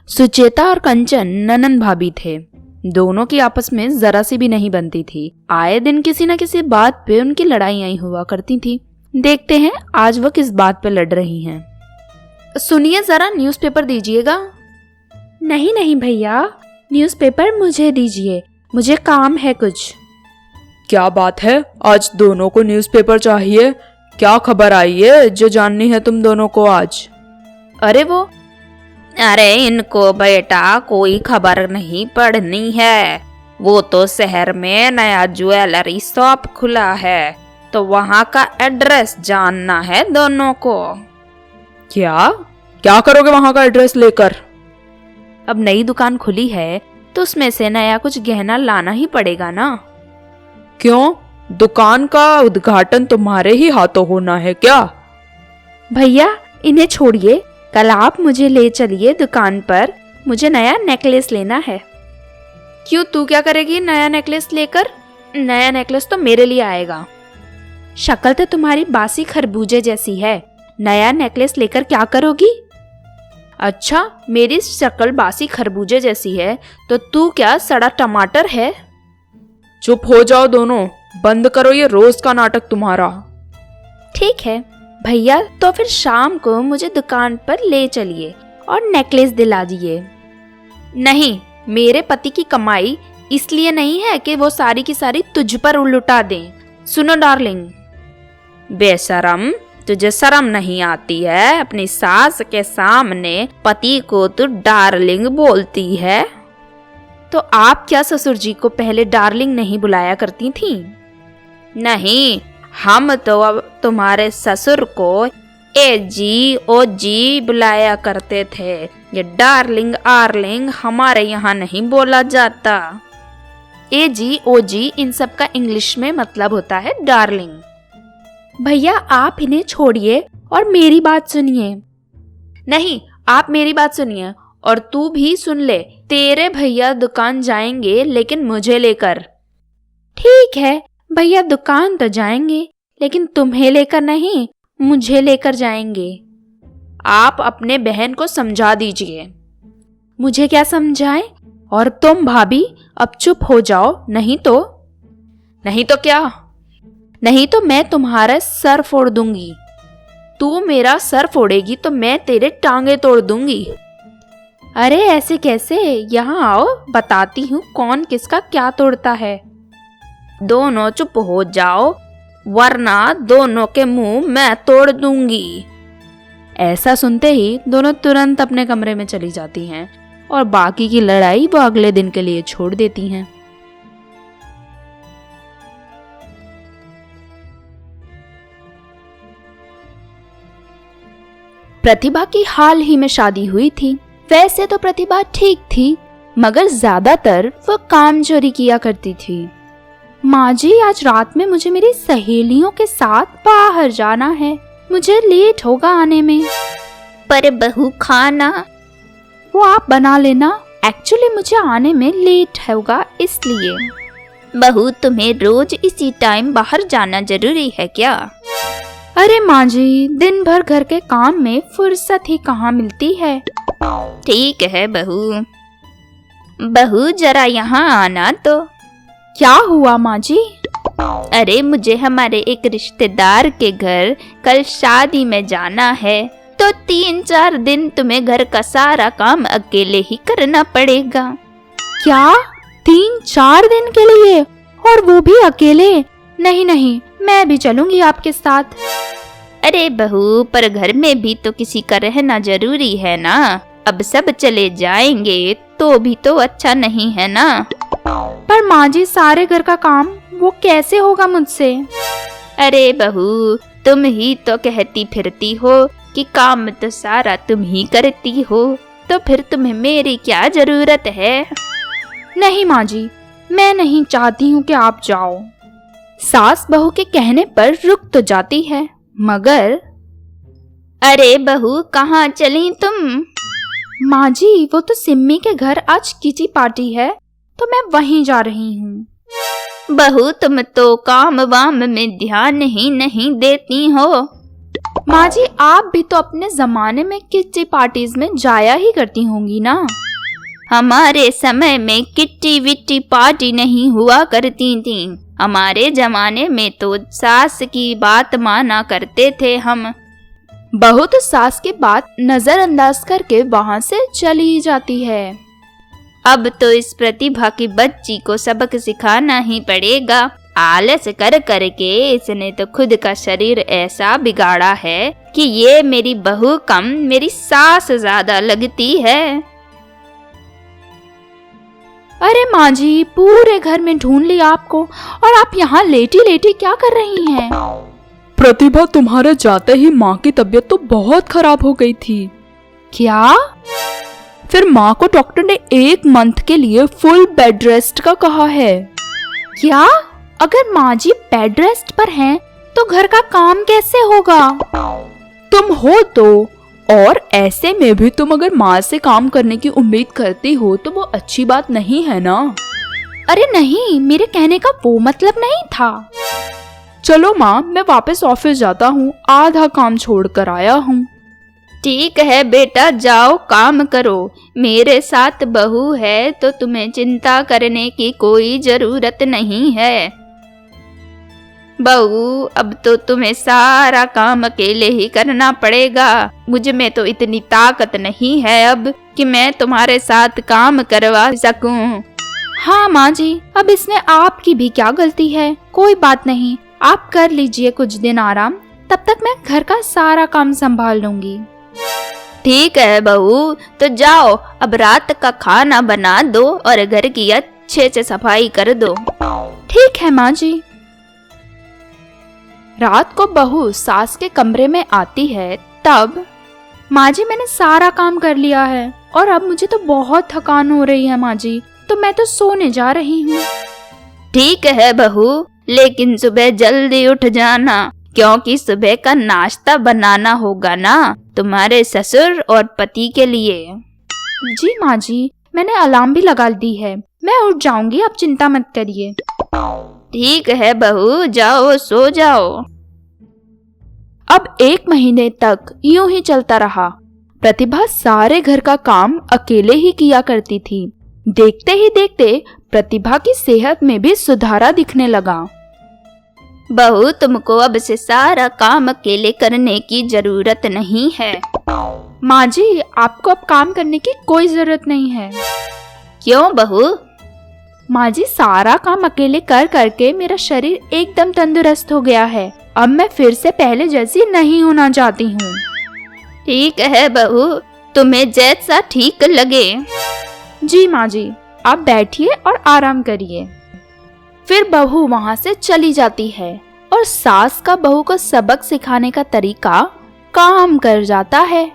सुचेता और कंचन ननन भाभी थे। दोनों की आपस में जरा सी भी नहीं बनती थी। आए दिन किसी न किसी बात पे उनकी लड़ाइयाँ हुआ करती थी। देखते हैं आज वो किस बात पे लड़ रही हैं। सुनिए, जरा न्यूज़पेपर दीजिएगा। नहीं नहीं भैया, न्यूज़पेपर मुझे दीजिए, मुझे काम है कुछ। क्या बात है, आज दोनों को न्यूज़पेपर चाहिए? क्या खबर आई है जो जाननी है तुम दोनों को आज? अरे इनको बेटा कोई खबर नहीं पढ़नी है। वो तो शहर में नया ज्वेलरी शॉप खुला है, तो वहाँ का एड्रेस जानना है दोनों को। क्या करोगे वहाँ का एड्रेस लेकर? अब नई दुकान खुली है तो उसमें से नया कुछ गहना लाना ही पड़ेगा ना। क्यों, दुकान का उद्घाटन तुम्हारे ही हाथों होना है क्या? भैया इन्हें छोड़िए, कल आप मुझे ले चलिए दुकान पर, मुझे नया नेकलेस लेना है। क्यों, तू क्या करेगी नया नेकलेस लेकर? नया नेकलेस तो मेरे लिए आएगा। शक्ल तो तुम्हारी बासी खरबूजे जैसी है, नया नेकलेस लेकर क्या करोगी? अच्छा, मेरी शक्ल बासी खरबूजे जैसी है तो तू क्या सड़ा टमाटर है? चुप हो जाओ दोनों, बंद करो ये रोज का नाटक तुम्हारा। ठीक है भैया, तो फिर शाम को मुझे दुकान पर ले चलिए और नेकलेस दिला दिए। नहीं, मेरे पति की कमाई इसलिए नहीं है कि वो सारी की सारी तुझ पर लुटा दें। सुनो डार्लिंग। बेशरम, तुझे शर्म नहीं आती है? अपनी सास के सामने पति को तू डार्लिंग बोलती है। तो आप क्या ससुर जी को पहले डार्लिंग नहीं बुलाया करती थी? नहीं, हम तो अब तुम्हारे ससुर को ए जी ओ जी बुलाया करते थे। ये डार्लिंग आर्लिंग हमारे यहाँ नहीं बोला जाता। ए जी ओ जी इन सब का इंग्लिश में मतलब होता है डार्लिंग। भैया आप इन्हें छोड़िए और मेरी बात सुनिए। नहीं, आप मेरी बात सुनिए और तू भी सुन ले। तेरे भैया दुकान जाएंगे लेकिन मुझे लेकर। ठीक है भैया, दुकान तो जाएंगे लेकिन तुम्हें लेकर नहीं, मुझे लेकर जाएंगे। आप अपने बहन को समझा दीजिए। मुझे क्या समझाएं? और तुम भाभी अब चुप हो जाओ, नहीं तो क्या? नहीं तो मैं तुम्हारा सर फोड़ दूंगी। तू मेरा सर फोड़ेगी तो मैं तेरे टांगे तोड़ दूंगी। अरे ऐसे कैसे, यहाँ आओ, बताती हूँ कौन किसका क्या तोड़ता है। दोनों चुप हो जाओ वरना दोनों के मुंह मैं तोड़ दूंगी। ऐसा सुनते ही दोनों तुरंत अपने कमरे में चली जाती हैं और बाकी की लड़ाई वो अगले दिन के लिए छोड़ देती हैं। प्रतिभा की हाल ही में शादी हुई थी। वैसे तो प्रतिभा ठीक थी, मगर ज्यादातर वो काम चोरी किया करती थी। माँ जी, आज रात में मुझे मेरी सहेलियों के साथ बाहर जाना है, मुझे लेट होगा आने में। पर बहू खाना वो आप बना लेना, एक्चुअली मुझे आने में लेट होगा इसलिए। बहू, तुम्हें रोज इसी टाइम बाहर जाना जरूरी है क्या? अरे माँ जी, दिन भर घर के काम में फुर्सत ही कहाँ मिलती है। ठीक है बहू जरा यहाँ आना तो। क्या हुआ माँ जी? अरे मुझे हमारे एक रिश्तेदार के घर कल शादी में जाना है, तो 3-4 दिन तुम्हें घर का सारा काम अकेले ही करना पड़ेगा। क्या 3-4 दिन के लिए, और वो भी अकेले? नहीं, मैं भी चलूंगी आपके साथ। अरे बहू, पर घर में भी तो किसी का रहना जरूरी है ना। अब सब चले जाएंगे तो भी तो अच्छा नहीं है ना। पर माँ जी, सारे घर का काम वो कैसे होगा मुझसे? अरे बहू, तुम ही तो कहती फिरती हो कि काम तो सारा तुम ही करती हो, तो फिर तुम्हें मेरी क्या जरूरत है? नहीं माँ जी, मैं नहीं चाहती हूँ कि आप जाओ। सास बहू के कहने पर रुक तो जाती है, मगर। अरे बहू, कहाँ चली तुम? माँ जी, वो तो सिम्मी के घर आज किटी पार्टी है, तो मैं वहीं जा रही हूँ। बहू, तुम तो काम वाम में ध्यान ही नहीं देती हो। माँ जी, आप भी तो अपने जमाने में किट्टी पार्टीज में जाया ही करती होंगी ना। हमारे समय में किट्टी विट्टी पार्टी नहीं हुआ करती थी। हमारे जमाने में तो सास की बात माना करते थे हम। बहू तो सास की बात नजरअंदाज करके वहाँ से चली जाती है। अब तो इस प्रतिभा की बच्ची को सबक सिखाना ही पड़ेगा। आलस कर करके इसने तो खुद का शरीर ऐसा बिगाड़ा है कि ये मेरी बहू कम मेरी सास ज्यादा लगती है। अरे माँ जी, पूरे घर में ढूंढ लिया आपको, और आप यहाँ लेटी लेटी क्या कर रही हैं? प्रतिभा, तुम्हारे जाते ही माँ की तबीयत तो बहुत खराब हो गई थी। क्या? फिर माँ को डॉक्टर ने 1 मंथ के लिए फुल बेड रेस्ट का कहा है। क्या? अगर माँ जी बेड रेस्ट पर हैं, तो घर का काम कैसे होगा? तुम हो तो, और ऐसे में भी तुम अगर माँ से काम करने की उम्मीद करती हो तो वो अच्छी बात नहीं है ना। अरे नहीं, मेरे कहने का वो मतलब नहीं था। चलो माँ, मैं वापस ऑफिस जाता हूँ, आधा काम छोड़ कर आया हूँ। ठीक है बेटा, जाओ काम करो। मेरे साथ बहू है तो तुम्हें चिंता करने की कोई जरूरत नहीं है। बहू, अब तो तुम्हें सारा काम अकेले ही करना पड़ेगा। मुझ में तो इतनी ताकत नहीं है अब कि मैं तुम्हारे साथ काम करवा सकूं। हाँ माँ जी, अब इसमें आपकी भी क्या गलती है? कोई बात नहीं, आप कर लीजिए कुछ दिन आराम, तब तक मैं घर का सारा काम संभाल लूंगी। ठीक है बहू, तो जाओ अब रात का खाना बना दो और घर की अच्छे से सफाई कर दो। ठीक है माँ जी। रात को बहू सास के कमरे में आती है, तब माँ जी, मैंने सारा काम कर लिया है और अब मुझे तो बहुत थकान हो रही है माँ जी, तो मैं तो सोने जा रही हूँ। ठीक है बहू, लेकिन सुबह जल्दी उठ जाना, क्योंकि सुबह का नाश्ता बनाना होगा ना तुम्हारे ससुर और पति के लिए। जी माँ जी, मैंने अलार्म भी लगा दी है, मैं उठ जाऊंगी, आप चिंता मत करिए। ठीक है बहू, जाओ सो जाओ। अब 1 महीने तक यूं ही चलता रहा। प्रतिभा सारे घर का काम अकेले ही किया करती थी। देखते ही देखते प्रतिभा की सेहत में भी सुधारा दिखने लगा। बहू, तुमको अब से सारा काम अकेले करने की जरूरत नहीं है। माँ जी, आपको अब काम करने की कोई जरूरत नहीं है। क्यों बहू? माँ जी, सारा काम अकेले कर करके मेरा शरीर एकदम तंदुरुस्त हो गया है। अब मैं फिर से पहले जैसी नहीं होना चाहती हूँ। ठीक है बहू, तुम्हें जैसा ठीक लगे। जी माँ जी, आप बैठिए और आराम करिए। फिर बहू वहाँ से चली जाती है और सास का बहू को सबक सिखाने का तरीका काम कर जाता है।